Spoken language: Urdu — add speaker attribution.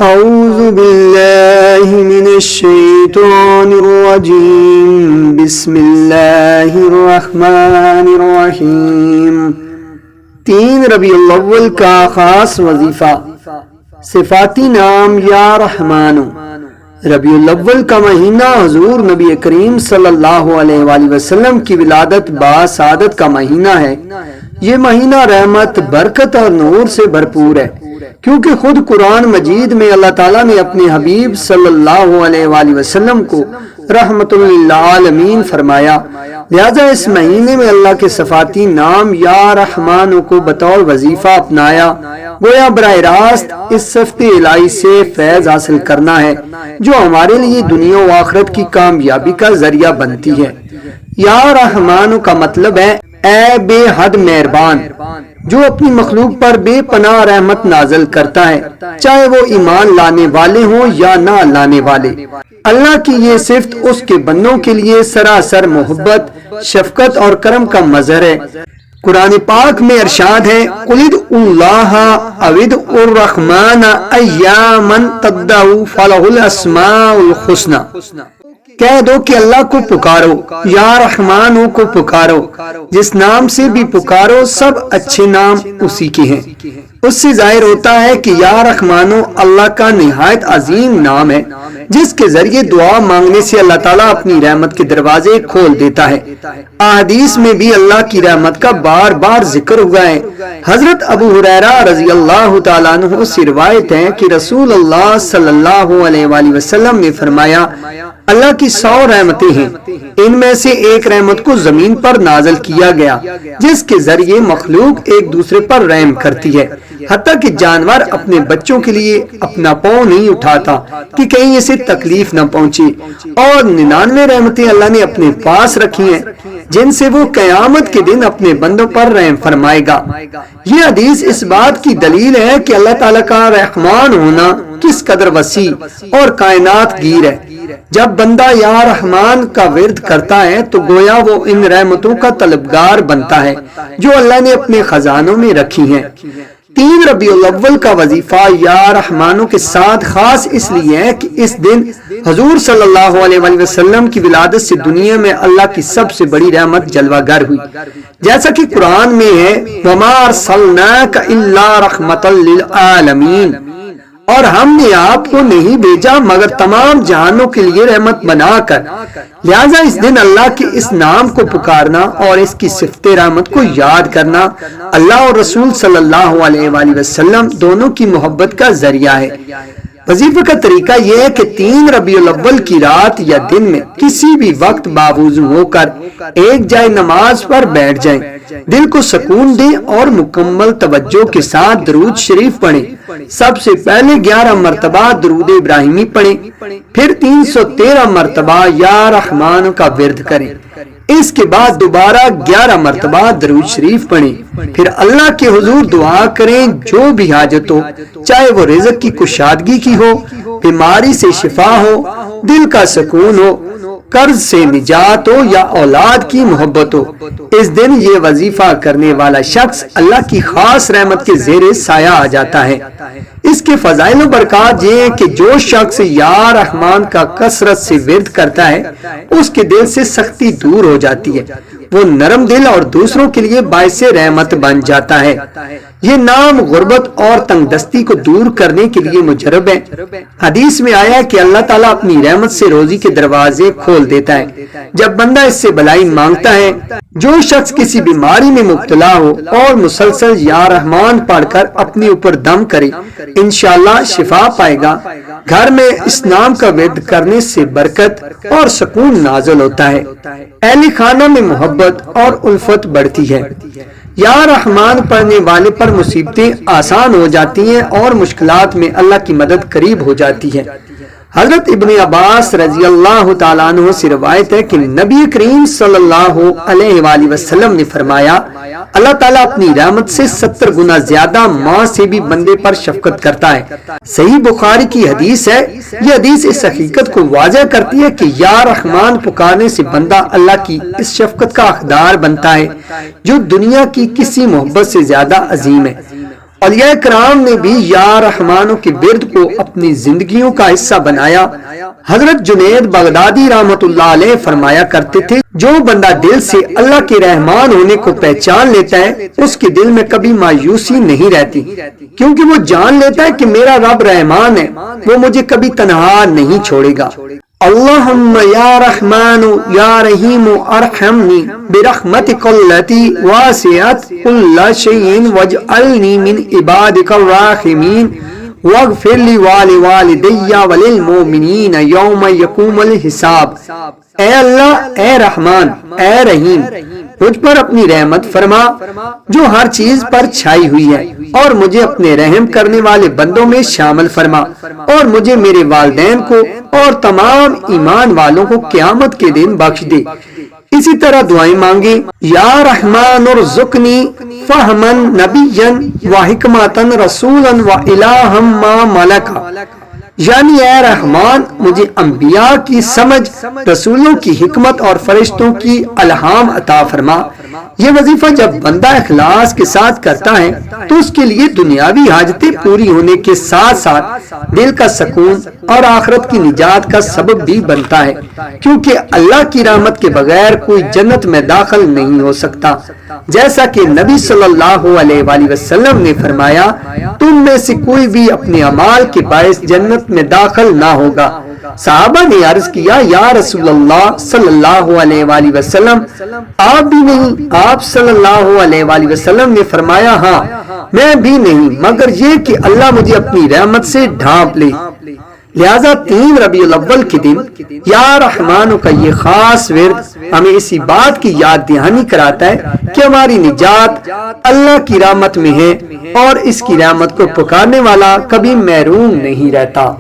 Speaker 1: اعوذ باللہ من الشیطان الرجیم بسم اللہ الرحمن الرحیم 3 ربیع الاول کا خاص وظیفہ صفاتی نام یا رحمانو۔ ربیع الاول کا مہینہ حضور نبی کریم صلی اللہ علیہ وآلہ وسلم کی ولادت باسعادت کا مہینہ ہے۔ یہ مہینہ رحمت، برکت اور نور سے بھرپور ہے، کیونکہ خود قرآن مجید میں اللہ تعالیٰ نے اپنے حبیب صلی اللہ علیہ وآلہ وسلم کو رحمت للعالمین فرمایا، لہذا اس مہینے میں اللہ کے صفاتی نام یا رحمان کو بطور وظیفہ اپنایا، گویا براہ راست اس صفت الہی سے فیض حاصل کرنا ہے جو ہمارے لیے دنیا و آخرت کی کامیابی کا ذریعہ بنتی ہے۔ یا رحمان کا مطلب ہے اے بے حد مہربان، جو اپنی مخلوق پر بے پناہ رحمت نازل کرتا ہے، چاہے وہ ایمان لانے والے ہوں یا نہ لانے والے۔ اللہ کی یہ صفت اس کے بندوں کے لیے سراسر محبت، شفقت اور کرم کا مظہر ہے۔ قرآن پاک میں ارشاد ہے، قُلِ ادْعُوا اللَّهَ أَوِ ادْعُوا الرَّحْمَنَ أَيَّامًا تَدْعُوا فَلَهُ الْأَسْمَاءُ الْحُسْنَى۔ کہہ دو کہ اللہ کو پکارو، یا رحمانو کو پکارو، جس نام سے بھی پکارو سب اچھے نام اسی کے ہیں۔ اس سے ظاہر ہوتا ہے کہ یا رحمانو اللہ کا نہایت عظیم نام ہے، جس کے ذریعے دعا مانگنے سے اللہ تعالیٰ اپنی رحمت کے دروازے کھول دیتا ہے۔ احادیث میں بھی اللہ کی رحمت کا بار بار ذکر ہوا ہے۔ حضرت ابو ہریرہ رضی اللہ تعالیٰ عنہ سے روایت ہے کہ رسول اللہ صلی اللہ علیہ وآلہ وسلم نے فرمایا، اللہ کی 100 رحمتیں ہیں، ان میں سے ایک رحمت کو زمین پر نازل کیا گیا جس کے ذریعے مخلوق ایک دوسرے پر رحم کرتی ہے، حتیٰ کہ جانور اپنے بچوں کے لیے اپنا پاؤں نہیں اٹھاتا کہ کہیں اسے تکلیف نہ پہنچے، اور 99 رحمتیں اللہ نے اپنے پاس رکھی ہیں جن سے وہ قیامت کے دن اپنے بندوں پر رحم فرمائے گا۔ یہ حدیث اس بات کی دلیل ہے کہ اللہ تعالیٰ کا رحمان ہونا کس قدر وسیع اور کائنات گیر ہے۔ جب بندہ یا رحمان کا ورد کرتا ہے تو گویا وہ ان رحمتوں کا طلبگار بنتا ہے جو اللہ نے اپنے خزانوں میں رکھی ہیں۔ 3 ربیع الاول کا وظیفہ یا رحمانوں کے ساتھ خاص اس لیے ہے کہ اس دن حضور صلی اللہ علیہ وآلہ وسلم کی ولادت سے دنیا میں اللہ کی سب سے بڑی رحمت جلوہ گر ہوئی، جیسا کہ قرآن میں ہے، وَمَا أَرْسَلْنَاكَ إِلَّا رَحْمَةً لِلْعَالَمِينَ، اور ہم نے آپ کو نہیں بھیجا مگر تمام جہانوں کے لیے رحمت بنا کر۔ لہذا اس دن اللہ کے اس نام کو پکارنا اور اس کی صفت رحمت کو یاد کرنا اللہ اور رسول صلی اللہ علیہ وآلہ وسلم دونوں کی محبت کا ذریعہ ہے۔ وظیفے کا طریقہ یہ ہے کہ 3 ربیع الاول کی رات یا دن میں کسی بھی وقت باوضو ہو کر ایک جائے نماز پر بیٹھ جائیں، دل کو سکون دیں اور مکمل توجہ کے ساتھ درود شریف پڑھیں۔ سب سے پہلے 11 مرتبہ درود ابراہیمی پڑھیں، پھر 313 مرتبہ یا رحمان کا ورد کریں، اس کے بعد دوبارہ 11 مرتبہ درود شریف پڑھیں، پھر اللہ کے حضور دعا کریں جو بھی حاجت ہو، چاہے وہ رزق کی کشادگی کی ہو، بیماری سے شفا ہو، دل کا سکون ہو، قرض سے نجات ہو یا اولاد کی محبت ہو۔ اس دن یہ وظیفہ کرنے والا شخص اللہ کی خاص رحمت کے زیر سایہ آ جاتا ہے۔ اس کے فضائل و برکات یہ ہیں کہ جو شخص یا رحمان کا کثرت سے ورد کرتا ہے اس کے دل سے سختی دور ہو جاتی ہے، وہ نرم دل اور دوسروں کے لیے باعث رحمت بن جاتا ہے۔ یہ نام غربت اور تنگ دستی کو دور کرنے کے لیے مجرب ہے۔ حدیث میں آیا کہ اللہ تعالیٰ اپنی رحمت سے روزی کے دروازے کھول دیتا ہے جب بندہ اس سے بھلائی مانگتا ہے۔ جو شخص کسی بیماری میں مبتلا ہو اور مسلسل یا رحمان پڑھ کر اپنے اوپر دم کرے، انشاءاللہ شفا پائے گا۔ گھر میں اس نام کا ورد کرنے سے برکت اور سکون نازل ہوتا ہے، اہل خانہ میں محبت اور الفت بڑھتی ہے۔ یا رحمان پڑھنے والے پر مصیبتیں آسان ہو جاتی ہیں اور مشکلات میں اللہ کی مدد قریب ہو جاتی ہے۔ حضرت ابن عباس رضی اللہ تعالیٰ عنہ سے روایت ہے کہ نبی کریم صلی اللہ علیہ وآلہ وسلم نے فرمایا، اللہ تعالیٰ اپنی رحمت سے 70 گنا زیادہ ماں سے بھی بندے پر شفقت کرتا ہے۔ صحیح بخاری کی حدیث ہے۔ یہ حدیث اس حقیقت کو واضح کرتی ہے کہ یا رحمان پکارنے سے بندہ اللہ کی اس شفقت کا حقدار بنتا ہے جو دنیا کی کسی محبت سے زیادہ عظیم ہے۔ اولیاء کرام نے بھی یا رحمانو کے ورد کو اپنی زندگیوں کا حصہ بنایا۔ حضرت جنید بغدادی رحمت اللہ علیہ فرمایا کرتے تھے، جو بندہ دل سے اللہ کے رحمان ہونے کو پہچان لیتا ہے اس کے دل میں کبھی مایوسی نہیں رہتی، کیونکہ وہ جان لیتا ہے کہ میرا رب رحمان ہے، وہ مجھے کبھی تنہا نہیں چھوڑے گا۔ اللہم یا رحمان یا رحیم ارحمنی برحمتک التی واسعت کل شیء واجعلنی من عبادک الراحمین واغفر لی ولوالدی وللمؤمنین یوم یقوم الحساب۔ اے اللہ، اے رحمان، اے رحیم، مجھ پر اپنی رحمت فرما جو ہر چیز پر چھائی ہوئی ہے، اور مجھے اپنے رحم کرنے والے بندوں میں شامل فرما، اور مجھے میرے والدین کو اور تمام ایمان والوں کو قیامت کے دن بخش دے۔ اسی طرح دعائیں مانگے، یا رحمان ارزقنی فہما نبیا وحکمتا رسولا والہا ما ملکا، یعنی اے رحمان مجھے انبیاء کی سمجھ، رسولوں کی حکمت اور فرشتوں کی الہام عطا فرما۔ یہ وظیفہ جب بندہ اخلاص کے ساتھ کرتا ہے تو اس کے لیے دنیاوی حاجتیں پوری ہونے کے ساتھ ساتھ دل کا سکون اور آخرت کی نجات کا سبب بھی بنتا ہے، کیونکہ اللہ کی رحمت کے بغیر کوئی جنت میں داخل نہیں ہو سکتا، جیسا کہ نبی صلی اللہ علیہ وآلہ وسلم نے فرمایا، تم میں سے کوئی بھی اپنے اعمال کے باعث جنت میں داخل نہ ہوگا۔ صحابہ نے عرض کیا، یا رسول اللہ صلی اللہ علیہ وآلہ وسلم، آپ بھی نہیں؟ آپ صلی اللہ علیہ وآلہ وسلم نے فرمایا، ہاں میں بھی نہیں، مگر یہ کہ اللہ مجھے اپنی رحمت سے ڈھانپ لے۔ لہذا 3 ربیع الاول کے دن یا رحمانو کا یہ خاص ورد ہمیں اسی بات کی یاد دہانی کراتا ہے کہ ہماری نجات اللہ کی رحمت میں ہے، اور اس کی رحمت کو پکارنے والا کبھی محروم نہیں رہتا۔